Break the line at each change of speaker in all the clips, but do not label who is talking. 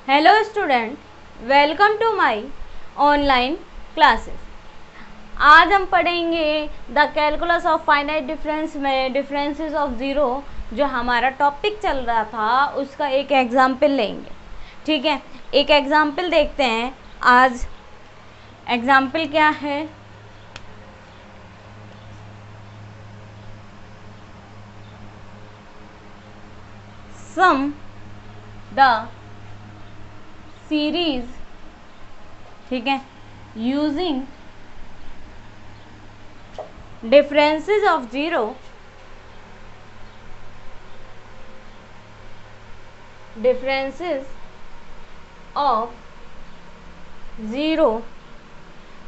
Hello student, welcome to my online classes. आज हम पढ़ेंगे the calculus of finite difference में डिफरेंसेस ऑफ ज़ीरो, जो हमारा टॉपिक चल रहा था उसका एक एग्जाम्पल लेंगे। ठीक है, एक एग्जाम्पल देखते हैं। आज एग्जाम्पल क्या है? सम द सीरीज, ठीक है, यूजिंग डिफरेंसेस ऑफ ज़ीरो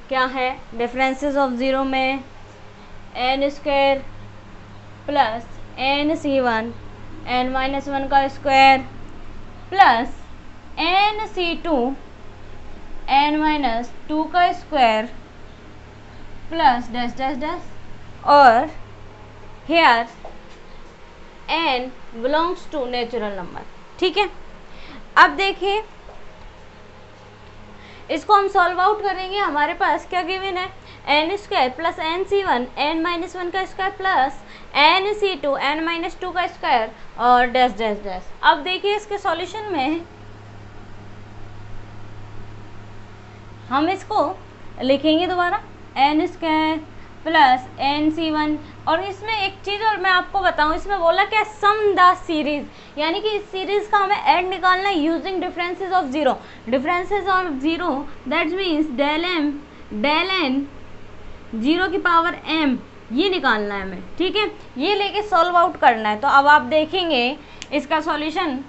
क्या है? डिफरेंसेस ऑफ ज़ीरो में n square plus nc1 n-1 का स्क्वायर प्लस nc2 n-2 का square plus dash dash dash, और here n belongs to natural number. ठीक है, अब देखिए इसको हम सॉल्व आउट करेंगे। हमारे पास क्या गिवन है? n square plus nc1 n-1 का स्क्वायर प्लस nc2 n-2 का स्क्वायर और डैश डैश डैश। अब देखिए इसके सॉल्यूशन में हम इसको लिखेंगे दोबारा n स्क्वायर प्लस nc1, और इसमें एक चीज़ और मैं आपको बताऊं, इसमें बोला क्या? सम द सीरीज, यानी कि इस सीरीज का हमें एंड निकालना है using differences of zero. Differences of zero that means del m del n 0 की पावर m, ये निकालना है हमें। ठीक है, ये लेके सॉल्व आउट करना है। तो अब आप देखेंगे इसका सॉल्यूशन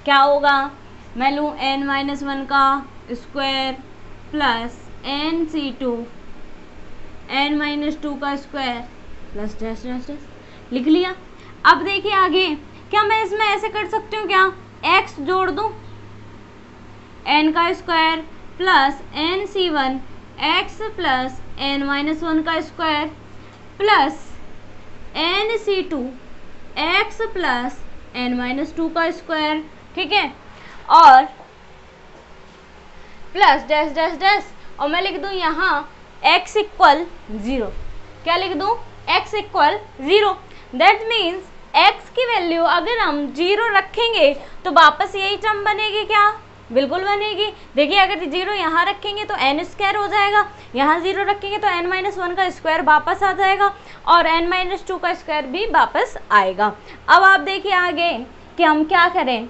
क्या होगा। मैं लूँ n-1 का स्क्वायर प्लस nc2 n-2 का square plus dash dash dash, लिख लिया। अब देखिए आगे, क्या मैं इसमें ऐसे कर सकती हूँ क्या? x जोड़ दूँ, n का square plus nc1 x plus n-1 का square plus nc2 x plus n-2 का स्क्वायर, ठीक है, और प्लस डैश डैश डैश, और मैं लिख दूं यहाँ x इक्वल 0। क्या लिख दूं? x equal 0। That means x की वैल्यू अगर हम 0 रखेंगे तो वापस यही टर्म बनेगी क्या? बिल्कुल बनेगी। देखिए अगर 0 यहाँ रखेंगे तो n स्क्वायर हो जाएगा, यहाँ 0 रखेंगे तो n-1 का स्क्वायर वापस आ जाएगा और n-2 का स्क्वायर भी वापस आएगा। अब आप देखिए आगे कि हम क्या करें।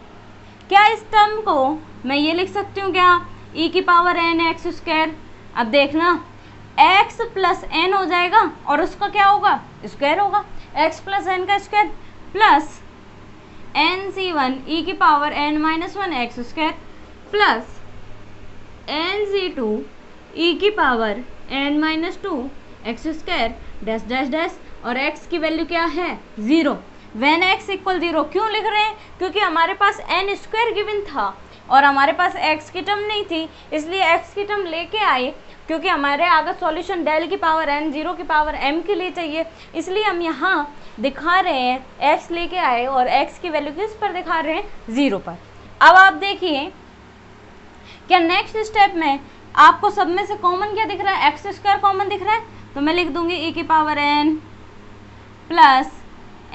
क्या इस टर्म को मैं ये लिख सकती हूँ क्या? e की पावर n एक्स स्क्वायर। अब देखना x प्लस n हो जाएगा और उसका क्या होगा? स्क्वायर होगा। x प्लस n का स्क्वायर प्लस nc1 e की power n-1 x square plus nc2 e की power n-2 x square dash dash dash, और x की वैल्यू क्या है? 0। व्हेन x इक्वल 0 क्यों लिख रहे हैं? क्योंकि हमारे पास n स्क्वायर गिवन था और हमारे पास x की टर्म नहीं थी, इसलिए x की टर्म लेके आए। क्योंकि हमारे आगे सॉल्यूशन डेल की पावर n 0 की पावर m के लिए चाहिए, इसलिए हम यहाँ दिखा रहे हैं x लेके आए और x की वैल्यू किस पर दिखा रहे हैं? 0 पर। अब आप देखिए क्या नेक्स्ट स्टेप में आपको सब में से कॉमन क्या दिख रहा है? एक्स स्क्वायर कॉमन दिख रहा है, तो मैं लिख दूंगी e की power n plus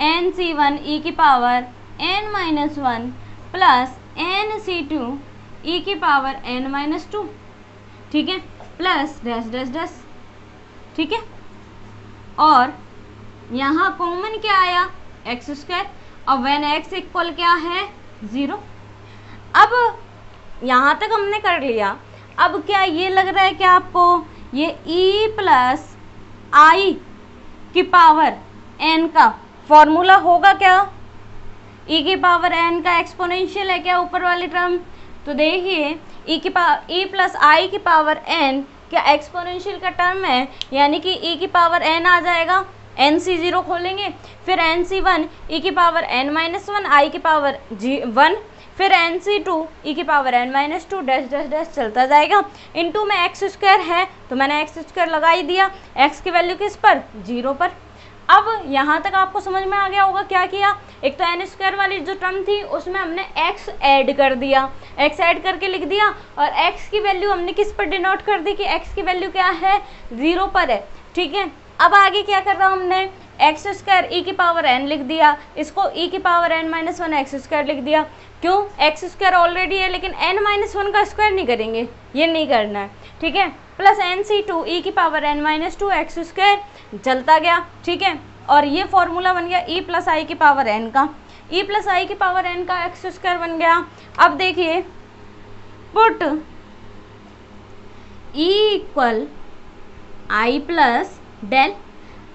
nc1 e की power n-1 plus nc2 e की पावर n-2, ठीक है, प्लस डैश डैश डैश, ठीक है, और यहाँ कॉमन क्या आया? एक्स स्क्वायर, और व्हेन x इक्वल क्या है? 0। अब यहाँ तक हमने कर लिया। अब क्या ये लग रहा है कि आपको ये e प्लस आई की पावर n का फॉर्मूला होगा क्या? e की पावर n का एक्सपोनेंशियल है क्या ऊपर वाली टर्म? तो देखिए e प्लस आई की पावर n क्या एक्सपोनेंशियल का टर्म है, यानी कि e की पावर n आ जाएगा। nc0 खोलेंगे, फिर nc1 e की पावर n-1 आई की पावर 1, फिर nc2 e की power n-2 dash dash dash चलता जाएगा। इनटू में एक्स स्क्वायर है तो मैंने एक्स स्क्वायर लगा ही दिया, x की वैल्यू किस पर? 0 पर। अब यहाँ तक आपको समझ में आ गया होगा क्या किया। एक तो एन स्क्वायर वाली जो टर्म थी उसमें हमने x ऐड कर दिया, x ऐड करके लिख दिया, और x की वैल्यू हमने किस पर डिनोट कर दी कि x की वैल्यू क्या है, 0 पर है। ठीक है, अब आगे क्या कर रहा हमने, एक्स स्क्वायर ई की पावर n लिख दिया, इसको ई की power n minus 1 x square लिख दिया। क्यों, एक्स स्क्वायर ऑलरेडी है लेकिन n माइनस 1 का स्क्वायर नहीं करेंगे, ये नहीं करना है। ठीक है, प्लस NC2 ई की power n minus 2 x square चलता गया। ठीक है, और ये फॉर्मूला बन गया e प्लस आई की पावर n का, e प्लस आई की पावर n का एक्स स्क्वायर बन गया। अब देखिए, पुट e इक्वल आई प्लस डेल,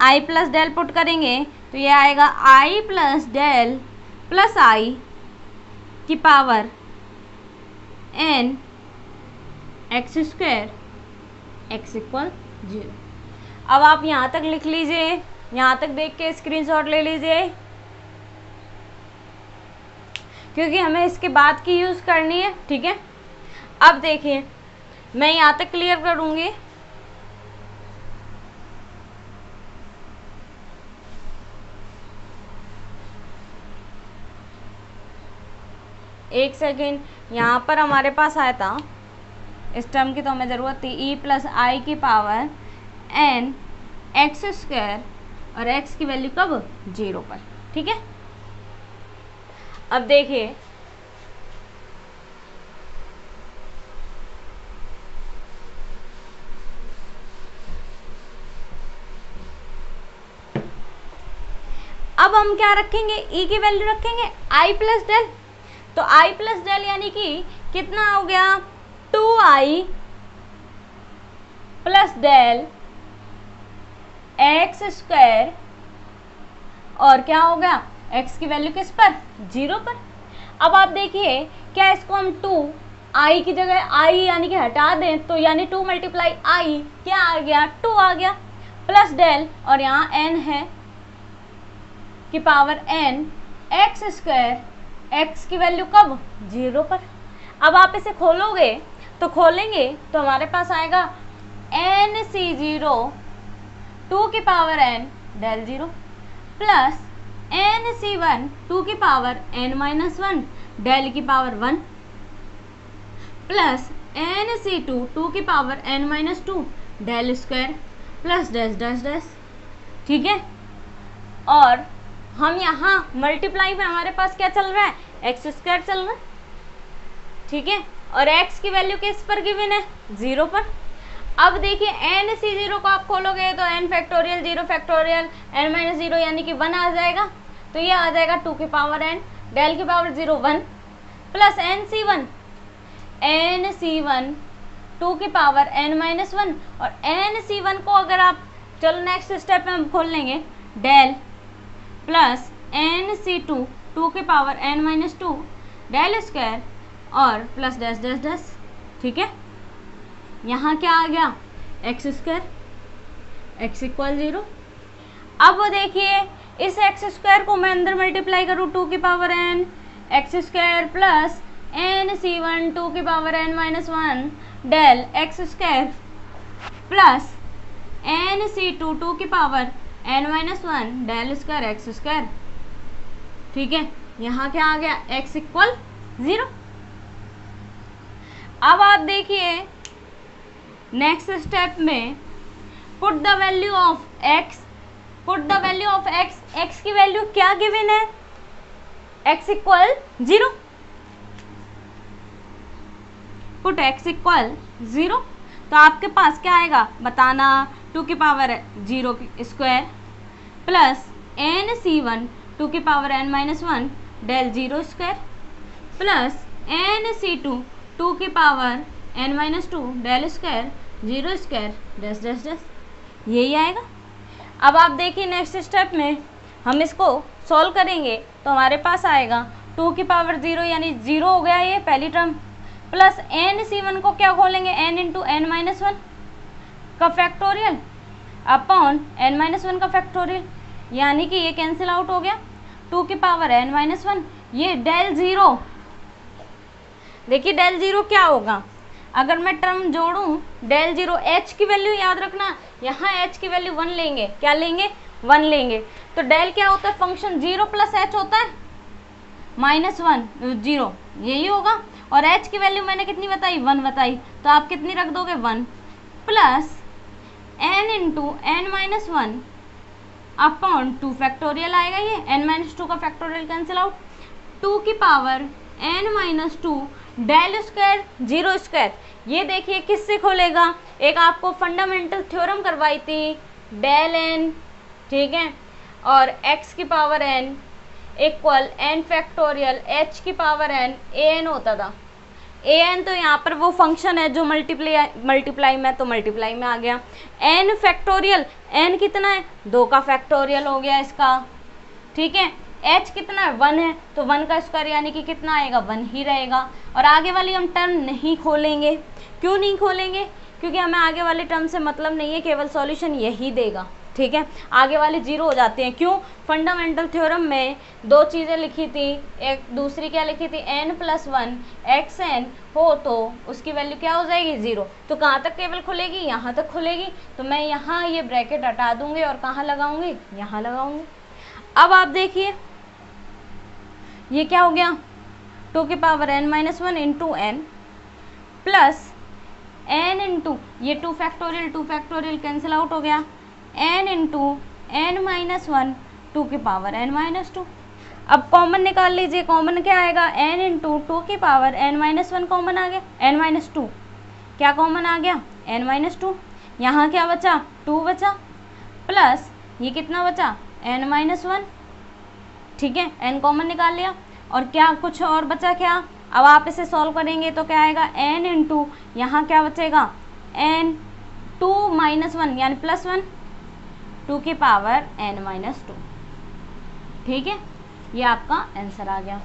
आई प्लस डेल पुट करेंगे तो ये आएगा आई प्लस डेल प्लस आई की power n x square x equal 0। अब आप यहाँ तक लिख लीजिए, यहाँ तक देख के स्क्रीनशॉट ले लीजिए, क्योंकि हमें इसके बाद की यूज़ करनी है। ठीक है, अब देखिए मैं यहाँ तक क्लियर करूँगी। एक सेकेंड, यहाँ पर हमारे पास आया था, इस टर्म की तो हमें ज़रूरत थी, ई प्लस आई की पावर n एक्स स्क्वायर, और x की वैल्यू कब, 0 पर। ठीक है, अब देखिए अब हम क्या रखेंगे, e की वैल्यू रखेंगे i प्लस डेल, तो i प्लस डेल यानी कि कितना हो गया, 2i plus del x square, और क्या हो गया, x की वैल्यू किस पर, 0 पर। अब आप देखिए, क्या इसको हम 2i की जगह i यानी कि हटा दें तो यानी 2 मल्टीप्लाई i क्या आ गया, 2 आ गया, प्लस डेल, और यहाँ n है की power n x square, x की वैल्यू कब, 0 पर। अब आप इसे खोलोगे तो हमारे पास आएगा NC0 2 की power n del 0 plus NC1 2 की पावर n माइनस 1 डेल की पावर 1 प्लस NC2 2 की power n minus 2 del square plus dash dash dash. ठीक है, और हम यहाँ मल्टीप्लाई में हमारे पास क्या चल रहा है, एक्स स्क्वायर चल रहा है। ठीक है, और x की वैल्यू किस पर गिवन है, 0 पर। अब देखिए NC0 को आप खोलोगे तो n factorial 0 factorial n minus 0 यानी कि 1 आ जाएगा, तो ये आ जाएगा 2 की पावर n डेल की पावर 0 1 प्लस NC1 2 की पावर n माइनस 1, और NC1 को अगर आप, चलो नेक्स्ट स्टेप में हम खोल लेंगे, डेल प्लस NC2 2 की power n minus 2 del square और प्लस डैश डैश डैश। ठीक है, यहाँ क्या आ गया, एक्स स्क्वायर एक्स इक्वल 0। अब वो देखिए, इस एक्स स्क्वायर को मैं अंदर मल्टीप्लाई करूँ 2 की power n x square plus NC1 2 की power n minus 1 del x square plus NC2 2 की power n minus 1 del square x square. ठीक है, यहाँ क्या आ गया, x इक्वल 0। अब आप देखिए नेक्स्ट स्टेप में, put the value of x, put the value of x, x की वैल्यू क्या गिवन है, x equal 0, put x equal 0, तो आपके पास क्या आएगा बताना, 2 की पावर 0 स्क्वायर प्लस NC1 2 की power n minus 1 del 0 square plus NC2 2 की power n minus 2 del square 0 square dash dash dash, यही आएगा। अब आप देखिए नेक्स्ट स्टेप में हम इसको सॉल्व करेंगे तो हमारे पास आएगा 2 की पावर 0 यानी 0 हो गया ये पहली टर्म, प्लस NC1 को क्या खोलेंगे, n इंटू n माइनस 1 का फैक्टोरियल अपॉन n माइनस 1 का फैक्टोरियल, यानी कि ये कैंसिल आउट हो गया, 2 की पावर n माइनस 1, ये डेल 0। देखिए डेल 0 क्या होगा, अगर मैं टर्म जोड़ूं डेल 0, h की वैल्यू याद रखना, यहाँ h की वैल्यू 1 लेंगे, क्या लेंगे 1 लेंगे तो डेल क्या होता है फंक्शन 0 प्लस एच होता है -1 0 यही होगा। और h की वैल्यू मैंने कितनी बताई 1 बताई, तो आप कितनी रख दोगे 1 plus n into n-1 upon 2 factorial आएगा, ये n-2 का फैक्टोरियल कैंसिल आउट, 2 की power n-2 del square 0 square. ये देखिए किससे खोलेगा, एक आपको फंडामेंटल थ्योरम करवाई थी डेल n, ठीक है, और x की power n equal n factorial h की पावर n an होता था। an तो यहाँ पर वो फंक्शन है जो मल्टीप्लाई में, तो मल्टीप्लाई में आ गया। n फैक्टोरियल, n कितना है 2 का फैक्टोरियल हो गया इसका, ठीक है। h कितना है 1 है, तो 1 का स्क्वायर यानी कि कितना आएगा 1 ही रहेगा। और आगे वाली हम टर्म नहीं खोलेंगे, क्यों नहीं खोलेंगे, क्योंकि हमें आगे वाली टर्म से मतलब नहीं है, केवल सॉल्यूशन यही देगा, ठीक है। आगे वाले 0 हो जाते हैं, क्यों, फंडामेंटल थ्योरम में 2 चीज़ें लिखी थी, एक दूसरी क्या लिखी थी n+1 xn हो तो उसकी वैल्यू क्या हो जाएगी 0, तो कहाँ तक केवल खुलेगी, यहाँ तक खुलेगी। तो मैं यहाँ ये ब्रैकेट हटा दूंगी और कहाँ लगाऊंगी, यहाँ लगाऊंगी। अब आप देखिए ये क्या हो गया 2 की power n-1 into n plus n into ये 2 फैक्टोरियल कैंसिल आउट हो गया, n इंटू n-1 2 की पावर n-2। अब कॉमन निकाल लीजिए, कॉमन क्या आएगा n इंटू 2 की पावर n-1 कॉमन आ गया, n-2 क्या कॉमन आ गया n-2, यहाँ क्या बचा 2 बचा, प्लस ये कितना बचा n-1, ठीक है, n कॉमन निकाल लिया। और क्या कुछ और बचा क्या, अब आप इसे सॉल्व करेंगे तो क्या आएगा n इंटू यहाँ क्या बचेगा n 2-1 यानी +1 2 की पावर n-2, ठीक है, ये आपका आंसर आ गया।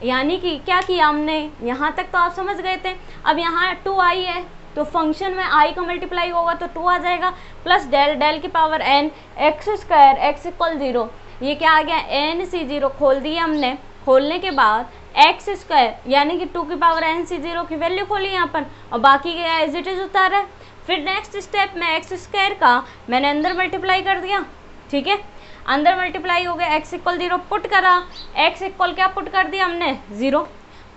यानी कि क्या किया हमने, यहाँ तक तो आप समझ गए थे। अब यहाँ 2i है तो फंक्शन में i का मल्टीप्लाई होगा तो 2 आ जाएगा, प्लस डेल की पावर n x² x = 0, ये क्या आ गया n-0 खोल दिया हमने। खोलने के बाद x² यानी कि 2 की पावर n-0 की वैल्यू खोली यहाँ पर, और बाकी क्या एज इट इज उतारा है। फिर नेक्स्ट स्टेप में x² का मैंने अंदर मल्टीप्लाई कर दिया, ठीक है, अंदर मल्टीप्लाई हो गया, x = 0 पुट करा, x इक्वल क्या पुट कर दिया हमने 0,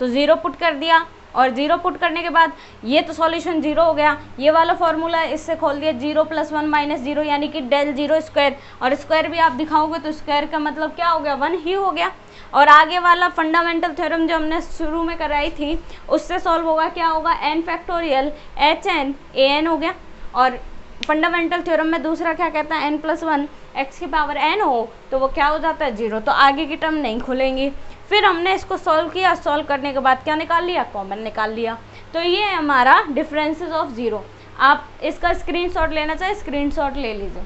तो 0 पुट कर दिया। और 0 पुट करने के बाद ये तो सॉल्यूशन 0 हो गया, ये वाला फॉर्मूला इससे खोल दिया 0 + 1 - 0 यानी कि डेल 0 स्क्वायर, और स्क्वायर भी आप दिखाओगे तो स्क्वायर का मतलब क्या हो गया 1 ही हो गया। और आगे वाला फंडामेंटल थ्योरम जो हमने शुरू में कराई थी उससे सॉल्व होगा, क्या होगा n फैक्टोरियल hn an हो गया। और फंडामेंटल थ्योरम में दूसरा क्या कहता है n+1 x की पावर n हो तो वो क्या हो जाता है 0, तो आगे की टर्म नहीं खुलेंगी। फिर हमने इसको सॉल्व किया, सॉल्व करने के बाद क्या निकाल लिया कॉमन निकाल लिया। तो ये है हमारा डिफरेंसेस ऑफ 0। आप इसका स्क्रीनशॉट लेना चाहे स्क्रीनशॉट ले लीजिए।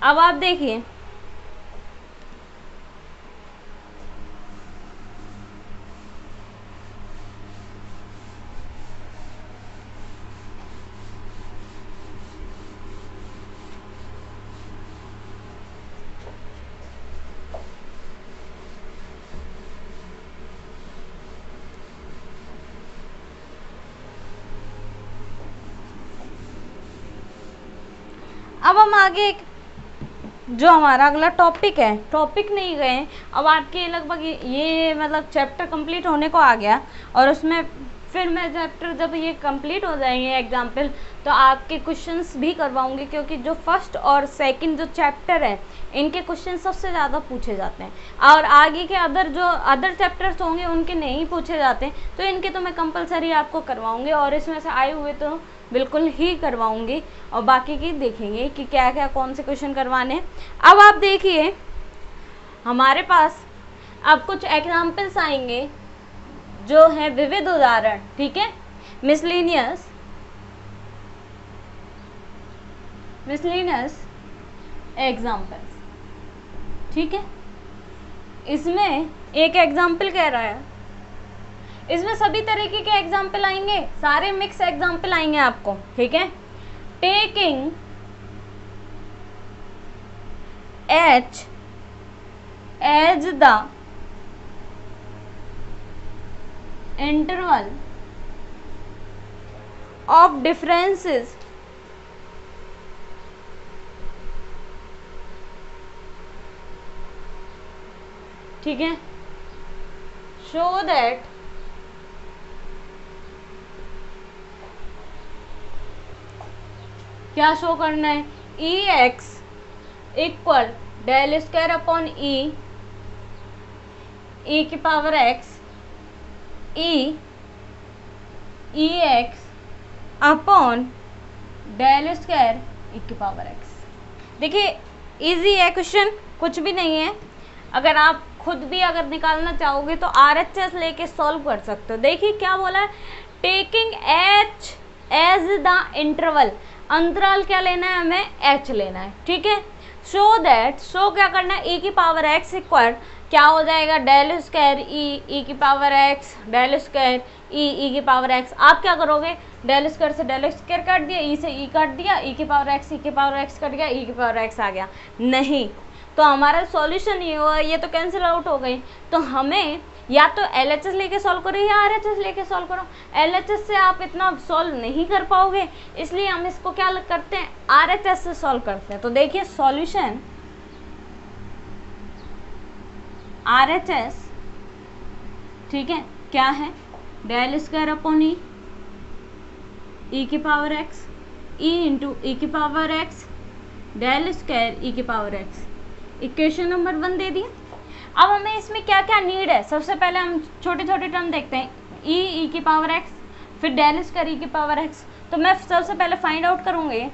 अब आप देखिए अब हम आगे जो हमारा अगला टॉपिक है, टॉपिक नहीं गए, अब आपके लगभग ये मतलब चैप्टर कंप्लीट होने को आ गया, और उसमें फिर मैं चैप्टर जब ये कंप्लीट हो जाएंगे एग्जाम्पल तो आपके क्वेश्चंस भी करवाऊंगी, क्योंकि जो फर्स्ट और सेकंड जो चैप्टर है इनके क्वेश्चन सबसे ज़्यादा पूछे जाते हैं, और आगे के अदर चैप्टर्स होंगे उनके नहीं पूछे जाते, तो इनके तो मैं कंपलसरी आपको करवाऊंगी, और इसमें से आए हुए तो बिल्कुल ही करवाऊंगी, और बाकी की देखेंगे कि क्या क्या कौन से क्वेश्चन करवाने। अब आप देखिए हमारे पास अब कुछ एग्जाम्पल्स आएंगे जो है विविध उदाहरण, ठीक है, मिसलेनियस एग्जाम्पल्स, ठीक है। इसमें एक एग्जाम्पल कह रहा है, इसमें सभी तरीके के एग्जाम्पल आएंगे, सारे मिक्स एग्जाम्पल आएंगे आपको, ठीक है। Taking h as the interval of differences ठीक है, शो दैट क्या शो करना है, E X equal del square upon E की power X E X upon del square E की पावर एक्स। देखिए इजी है क्वेश्चन, कुछ भी नहीं है। अगर आप खुद भी अगर निकालना चाहोगे तो RHS लेके सॉल्व कर सकते हो। देखिए क्या बोला है, taking h as the interval, अंतराल क्या लेना है हमें, h लेना है, ठीक है। शो दैट, शो क्या करना है, e की पावर x इक्वल क्या हो जाएगा, डेल स्क्वायर ई की power x del square E की पावर x। आप क्या करोगे, डेल स्क्वायर से डेल स्क्वायर काट दिया, ई से ई काट दिया, ई की पावर x कट गया, ई की पावर x आ गया, नहीं तो हमारा सॉल्यूशन ये हुआ, ये तो कैंसिल आउट हो गई। तो हमें या तो LHS लेके सॉल्व करो या RHS लेके सॉल्व करो। LHS से आप इतना सॉल्व नहीं कर पाओगे, इसलिए हम इसको क्या करते हैं, RHS से सॉल्व करते हैं। तो देखिए सॉल्यूशन RHS ठीक है क्या है, डेल स्क्वायर अपॉन ई की पावर x ई इंटू ई की power x del square E की पावर x। इक्वेशन नंबर 1 दे दिया। अब हमें इसमें क्या क्या नीड है, सबसे पहले हम छोटे छोटे टर्म देखते हैं, ई की पावर x फिर डेल स्क्वायर ई की पावर x। तो मैं सबसे पहले फाइंड आउट करूंगी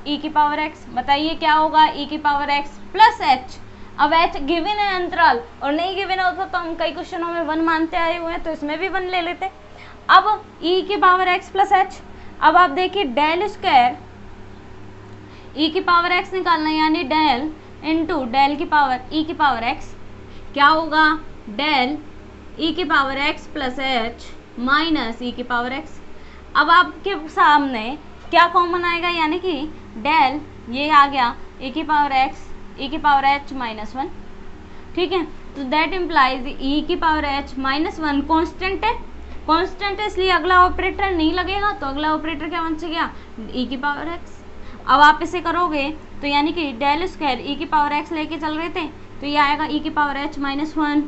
ई की पावर x, बताइए क्या होगा, ई की पावर x प्लस h। अब h गिवन है अंतराल, और नहीं गिवन होता तो हम कई क्वेश्चनों में 1 मानते आए हुए हैं, तो इसमें भी 1 ले लेते। अब ई की पावर x प्लस h, अब आप देखिए डेल स्क्वायर ई की पावर x निकालना है, यानी डेल इंटू डेल की पावर ई की पावर x क्या होगा, डेल ई की power x plus h minus E की पावर x। अब आपके सामने क्या कॉमन आएगा, यानी कि डेल ये आ गया ई की पावर x ई की पावर h माइनस 1, ठीक है। तो दैट इम्प्लाइज ई की पावर h माइनस 1 कॉन्स्टेंट है, कॉन्स्टेंट है इसलिए अगला ऑपरेटर नहीं लगेगा, तो अगला ऑपरेटर क्या बन गया, ई की पावर x। अब आप इसे करोगे तो यानी कि डेल स्क्वायर ई की पावर x लेके चल रहे थे, तो ये आएगा ई की पावर h माइनस 1,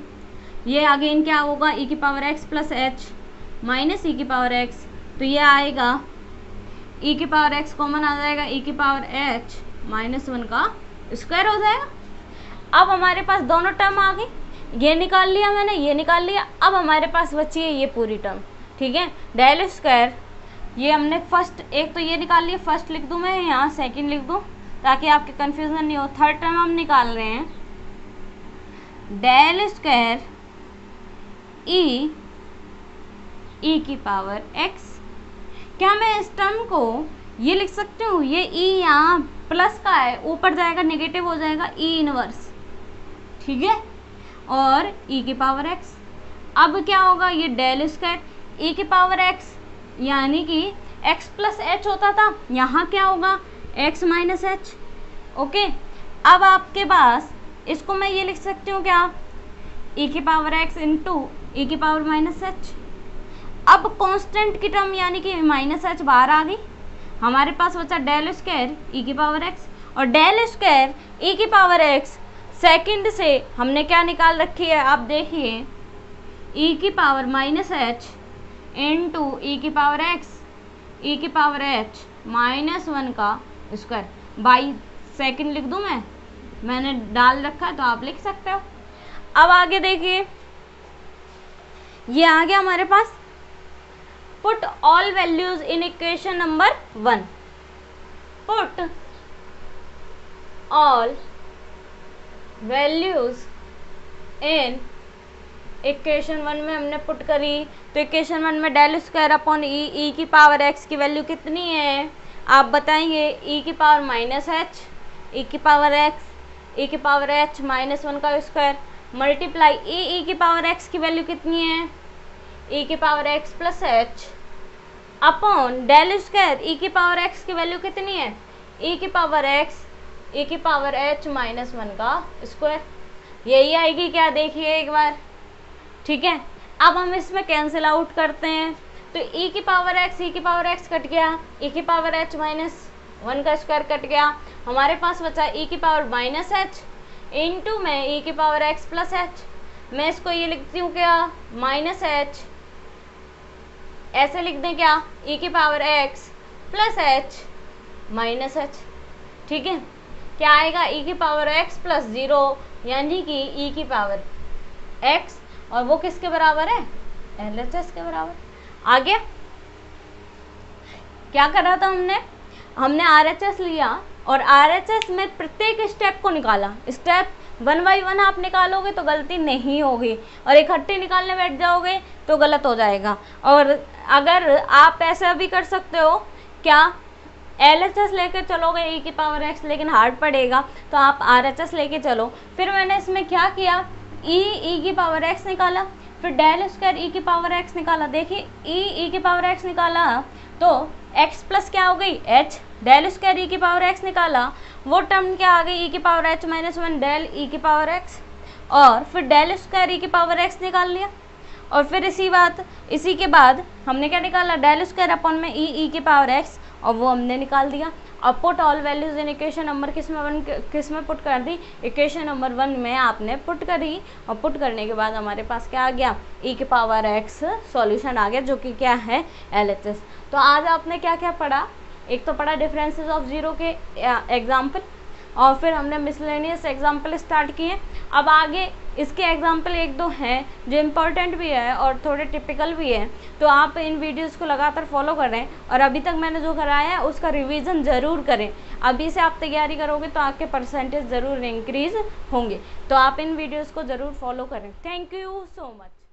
ये अगेन क्या होगा, ई की power x plus h minus E की पावर x, तो ये आएगा ई की पावर x कॉमन आ जाएगा, ई की पावर h माइनस 1 का स्क्वायर हो जाएगा। अब हमारे पास दोनों टर्म आ गई, ये निकाल लिया मैंने, ये निकाल लिया। अब हमारे पास बची है ये पूरी टर्म, ठीक है। डेल स्क्वायर ये हमने फर्स्ट एक तो ये निकाल लिया, फर्स्ट लिख दूं मैं यहाँ, सेकंड लिख दूं ताकि आपके कंफ्यूजन नहीं हो। थर्ड टर्म हम निकाल रहे हैं, डेल स्क्वायर ई की पावर x। क्या मैं इस टर्म को ये लिख सकती हूँ, ये ई यहाँ प्लस का है, ऊपर जाएगा नेगेटिव हो जाएगा ई इनवर्स, ठीक है, और ई की पावर x। अब क्या होगा, ये डेल स्क्वायर ई की पावर x यानी कि x प्लस h होता था, यहाँ क्या होगा x माइनस h, ओके। अब आपके पास इसको मैं ये लिख सकती हूँ क्या, e की पावर x इंटू ई की पावर माइनस h। अब कांस्टेंट की टर्म यानी कि माइनस h बाहर आ गई, हमारे पास बचा डेल स्क्वायर ई की पावर x, और डेल स्क्वायर ई की पावर x सेकंड से हमने क्या निकाल रखी है, आप देखिए ई की पावर माइनस h इंटू ई की पावर x ई की पावर h माइनस 1 का स्क्वायर बाई सेकंड लिख दूं मैंने डाल रखा है तो आप लिख सकते हो। अब आगे देखिए ये आ गया हमारे पास, put all values in equation number 1, put all values in equation 1 में हमने पुट करी, तो इक्वेशन 1 में डेल स्क्वायर अपॉन ई की पावर x की वैल्यू कितनी है, आप बताएंगे, ई की पावर माइनस h ई की पावर x ई की पावर h माइनस 1 का स्क्वायर मल्टीप्लाई ई की पावर x की वैल्यू कितनी है, ई की power x plus h upon del square E की पावर x की वैल्यू कितनी है, ई की पावर x ई की पावर h माइनस 1 का स्क्वायर। यही आएगी क्या, देखिए एक बार, ठीक है। अब हम इसमें कैंसिल आउट करते हैं, तो e की पावर x कट गया, e की पावर h माइनस 1 का स्क्वायर कट गया, हमारे पास बचा e की पावर माइनस h इंटू में e की पावर x प्लस h। मैं इसको ये लिखती हूँ क्या, माइनस h, ऐसे लिख दें क्या, e की power x plus h minus h। ठीक है, क्या आएगा, e की पावर x प्लस 0 यानी कि e की पावर x, और वो किसके बराबर है, LHS के बराबर। आ गया। क्या करा था हमने RHS लिया और RHS में प्रत्येक स्टेप को निकाला। स्टेप 1 बाई 1 आप निकालोगे तो गलती नहीं होगी, और इकट्ठे निकालने बैठ जाओगे तो गलत हो जाएगा। और अगर आप ऐसा भी कर सकते हो, क्या LHS लेके चलोगे e की पावर x लेकिन हार्ड पड़ेगा, तो आप RHS लेके चलो। फिर मैंने इसमें क्या किया, e की पावर x निकाला, फिर डेल स्क्वायर e की पावर x निकाला। देखिए e की पावर x निकाला तो x प्लस क्या हो गई h, डेल स्क्वायर e की पावर x निकाला, वो टर्म क्या आ गई e की power h minus 1 del e की पावर x, और फिर डेल स्क्वायर e की पावर x निकाल लिया। और फिर इसी के बाद हमने क्या निकाला, डेल स्क्वायर अपॉन में e की पावर x, और वो हमने निकाल दिया। अब put all values in equation number किस में पुट कर दी, इक्वेशन नंबर 1 में आपने पुट करी, और पुट करने के बाद हमारे पास क्या आ गया, e की पावर x सॉल्यूशन आ गया, जो कि क्या है, LHS। तो आज आपने क्या क्या पढ़ा, एक तो पढ़ा डिफरेंसेस ऑफ जीरो के एग्जाम्पल, और फिर हमने मिसलेनियस एग्जाम्पल स्टार्ट किए। अब आगे इसके एग्जाम्पल एक दो हैं जो इम्पोर्टेंट भी है और थोड़े टिपिकल भी है, तो आप इन वीडियोस को लगातार फॉलो करें, और अभी तक मैंने जो कराया है उसका रिवीजन ज़रूर करें। अभी से आप तैयारी करोगे तो आपके परसेंटेज ज़रूर इंक्रीज होंगे, तो आप इन वीडियोज़ को ज़रूर फॉलो करें। Thank you so much.